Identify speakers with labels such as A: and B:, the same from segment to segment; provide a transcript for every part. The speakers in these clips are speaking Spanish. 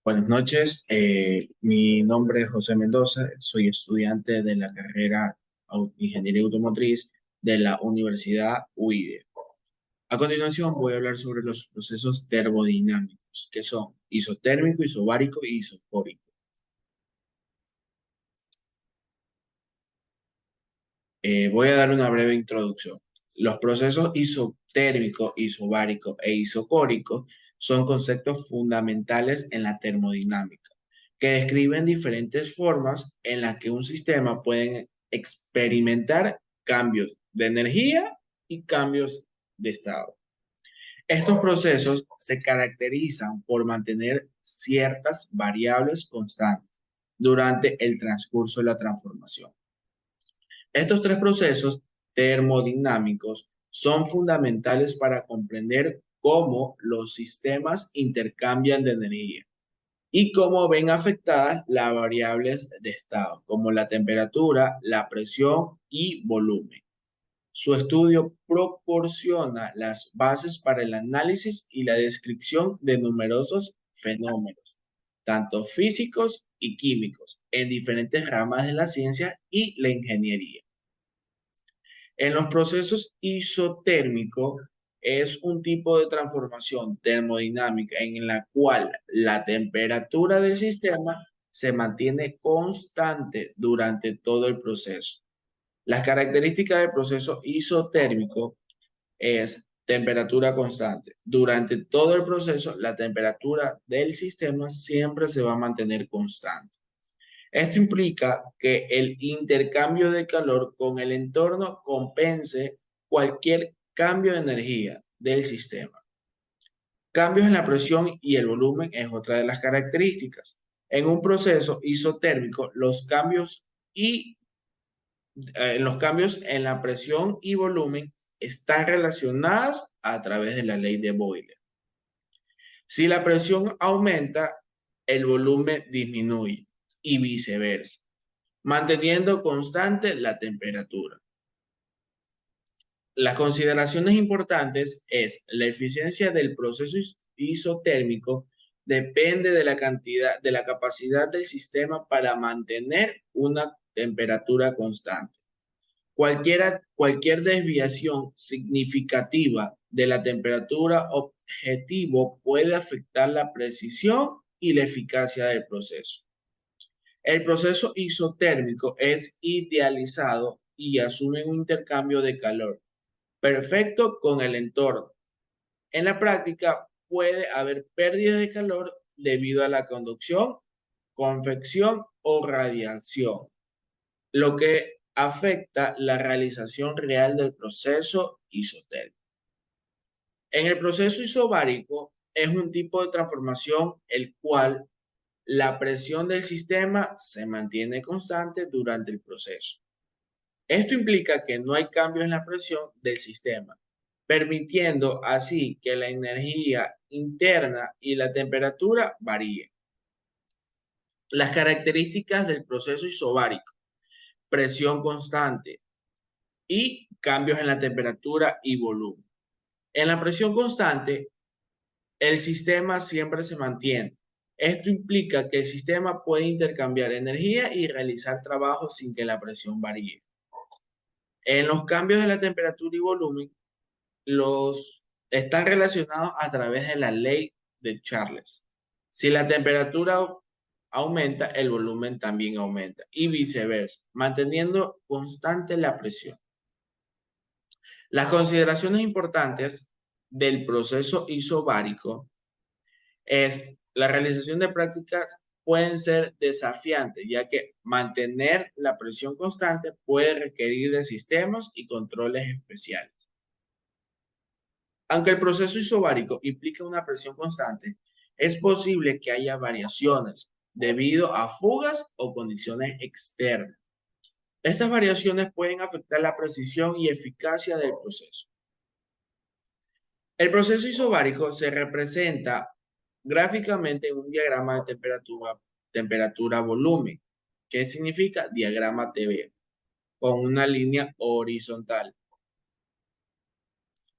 A: Buenas noches, mi nombre es José Mendoza, soy estudiante de la carrera Ingeniería Automotriz de la Universidad UIDE. A continuación voy a hablar sobre los procesos termodinámicos, que son isotérmico, isobárico y isocórico. Voy a dar una breve introducción. Los procesos isotérmico, isobárico e isocórico son conceptos fundamentales en la termodinámica, que describen diferentes formas en las que un sistema puede experimentar cambios de energía y cambios de estado. Estos procesos se caracterizan por mantener ciertas variables constantes durante el transcurso de la transformación. Estos tres procesos termodinámicos son fundamentales para comprender cómo los sistemas intercambian de energía y cómo ven afectadas las variables de estado, como la temperatura, la presión y volumen. Su estudio proporciona las bases para el análisis y la descripción de numerosos fenómenos, tanto físicos y químicos, en diferentes ramas de la ciencia y la ingeniería. En los procesos isotérmicos es un tipo de transformación termodinámica en la cual la temperatura del sistema se mantiene constante durante todo el proceso. Las características del proceso isotérmico es temperatura constante. Durante todo el proceso, la temperatura del sistema siempre se va a mantener constante. Esto implica que el intercambio de calor con el entorno compense cualquier cambio de energía del sistema. Cambios en la presión y el volumen es otra de las características. En un proceso isotérmico, los cambios en la presión y volumen están relacionados a través de la ley de Boyle. Si la presión aumenta, el volumen disminuye y viceversa, manteniendo constante la temperatura. Las consideraciones importantes es la eficiencia del proceso isotérmico depende de la cantidad, de la capacidad del sistema para mantener una temperatura constante. Cualquier desviación significativa de la temperatura objetivo puede afectar la precisión y la eficacia del proceso. El proceso isotérmico es idealizado y asume un intercambio de calor perfecto con el entorno. En la práctica puede haber pérdidas de calor debido a la conducción, convección o radiación, lo que afecta la realización real del proceso isotérmico. En el proceso isobárico es un tipo de transformación el cual la presión del sistema se mantiene constante durante el proceso. Esto implica que no hay cambios en la presión del sistema, permitiendo así que la energía interna y la temperatura varíen. Las características del proceso isobárico: presión constante y cambios en la temperatura y volumen. En la presión constante, el sistema siempre se mantiene. Esto implica que el sistema puede intercambiar energía y realizar trabajo sin que la presión varíe. En los cambios de la temperatura y volumen, los están relacionados a través de la ley de Charles. Si la temperatura aumenta, el volumen también aumenta y viceversa, manteniendo constante la presión. Las consideraciones importantes del proceso isobárico es la realización de prácticas pueden ser desafiantes, ya que mantener la presión constante puede requerir de sistemas y controles especiales. Aunque el proceso isobárico implica una presión constante, es posible que haya variaciones debido a fugas o condiciones externas. Estas variaciones pueden afectar la precisión y eficacia del proceso. El proceso isobárico se representa gráficamente en un diagrama de temperatura-volumen, que significa diagrama TV, con una línea horizontal.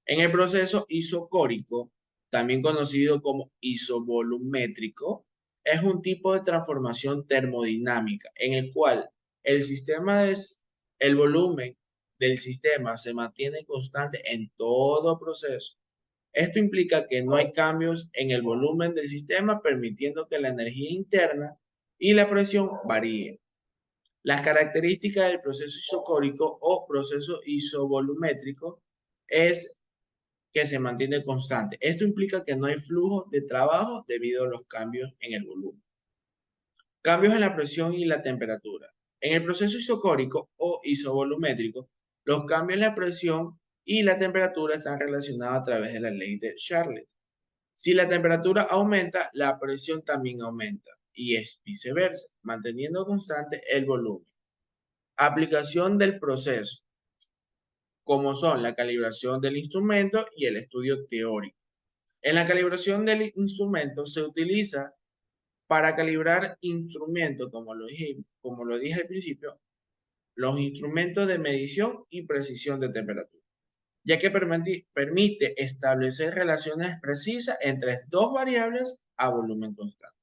A: En el proceso isocórico, también conocido como isovolumétrico, es un tipo de transformación termodinámica en el cual el volumen del sistema se mantiene constante en todo proceso. Esto implica que no hay cambios en el volumen del sistema, permitiendo que la energía interna y la presión varíen. Las características del proceso isocórico o proceso isovolumétrico es que se mantiene constante. Esto implica que no hay flujo de trabajo debido a los cambios en el volumen. Cambios en la presión y la temperatura. En el proceso isocórico o isovolumétrico, los cambios en la presión y la temperatura están relacionados a través de la ley de Charles. Si la temperatura aumenta, la presión también aumenta y es viceversa, manteniendo constante el volumen. Aplicación del proceso, como son la calibración del instrumento y el estudio teórico. En la calibración del instrumento se utiliza para calibrar instrumentos, como lo dije al principio, los instrumentos de medición y precisión de temperatura, ya que permite establecer relaciones precisas entre dos variables a volumen constante.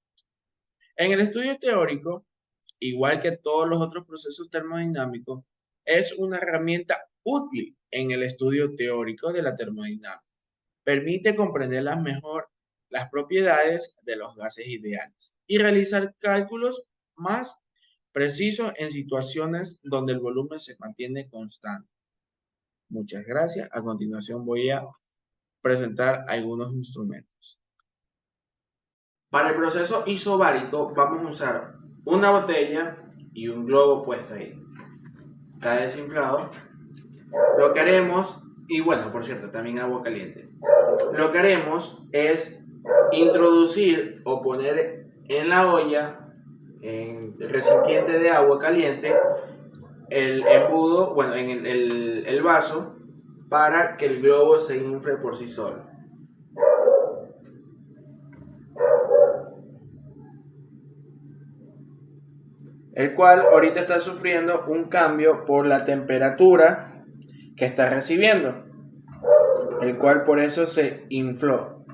A: En el estudio teórico, igual que todos los otros procesos termodinámicos, es una herramienta útil en el estudio teórico de la termodinámica. Permite comprender mejor las propiedades de los gases ideales y realizar cálculos más precisos en situaciones donde el volumen se mantiene constante. Muchas gracias. A continuación voy a presentar algunos instrumentos. Para el proceso isobárico vamos a usar una botella y un globo puesto ahí. Está desinflado. Lo que haremos, y bueno, por cierto, también agua caliente. Lo que haremos es introducir o poner en la olla, en el recipiente de agua caliente, el embudo, bueno, en el vaso, para que el globo se infle por sí solo. El cual ahorita está sufriendo un cambio por la temperatura que está recibiendo, el cual por eso se infló.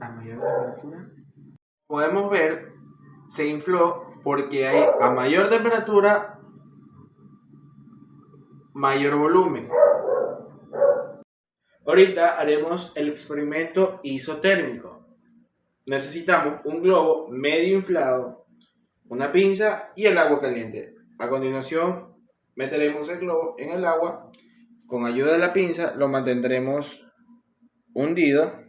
A: A mayor temperatura, podemos ver, se infló porque hay a mayor temperatura, mayor volumen. Ahorita haremos el experimento isotérmico. Necesitamos un globo medio inflado, una pinza y el agua caliente. A continuación, meteremos el globo en el agua. Con ayuda de la pinza lo mantendremos hundido.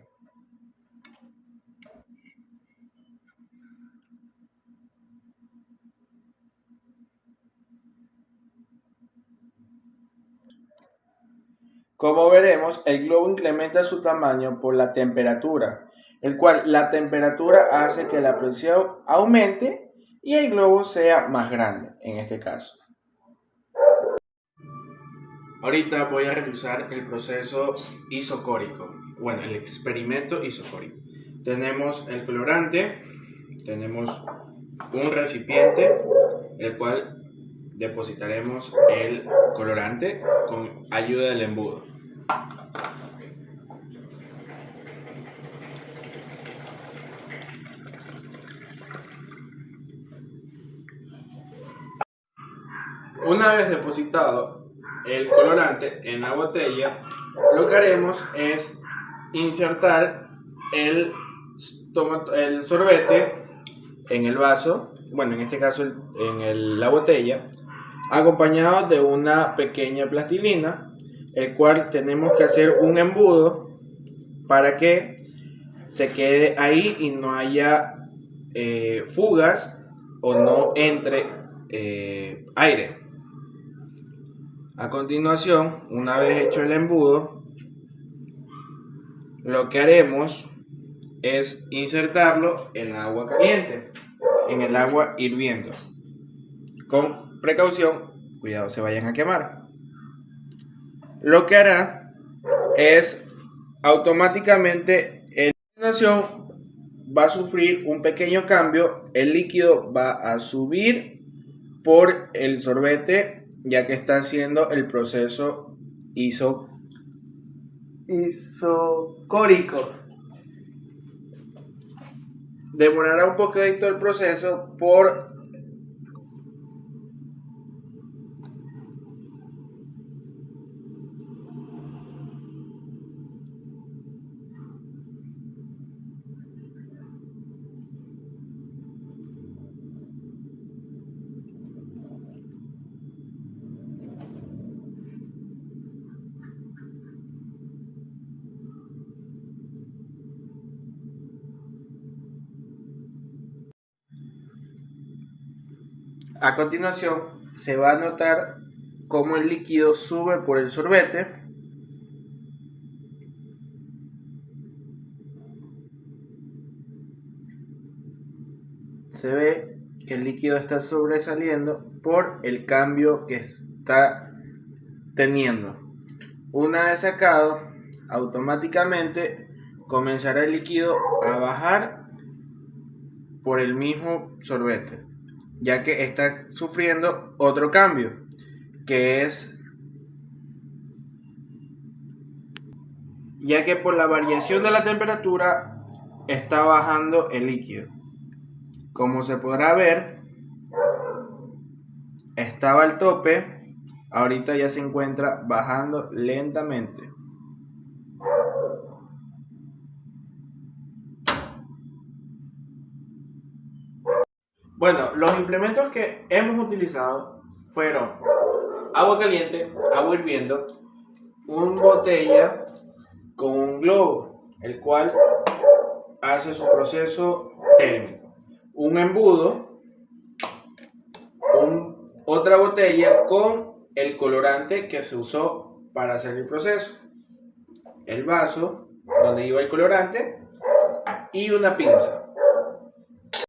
A: Como veremos, el globo incrementa su tamaño por la temperatura, el cual la temperatura hace que la presión aumente y el globo sea más grande en este caso. Ahorita voy a realizar el proceso isocórico, bueno, el experimento isocórico. Tenemos el colorante, tenemos un recipiente, el cual depositaremos el colorante con ayuda del embudo. Una vez depositado el colorante en la botella, lo que haremos es insertar el sorbete en el vaso, bueno, en este caso la botella, acompañado de una pequeña plastilina, el cual tenemos que hacer un embudo para que se quede ahí y no haya fugas o no entre aire. A continuación, una vez hecho el embudo, lo que haremos es insertarlo en agua caliente, en el agua hirviendo. Con precaución, cuidado se vayan a quemar. Lo que hará es automáticamente a continuación va a sufrir un pequeño cambio, el líquido va a subir por el sorbete ya que está haciendo el proceso isocórico. demorará un poquito el proceso por a continuación se va a notar cómo el líquido sube por el sorbete. Se ve que el líquido está sobresaliendo por el cambio que está teniendo. Una vez sacado, automáticamente comenzará el líquido a bajar por el mismo sorbete, ya que está sufriendo otro cambio, que es ya que por la variación de la temperatura está bajando el líquido. Como se podrá ver, estaba al tope, ahorita ya se encuentra bajando lentamente. Bueno, los implementos que hemos utilizado fueron agua caliente, agua hirviendo, una botella con un globo, el cual hace su proceso térmico, un embudo, otra botella con el colorante que se usó para hacer el proceso, el vaso donde iba el colorante y una pinza.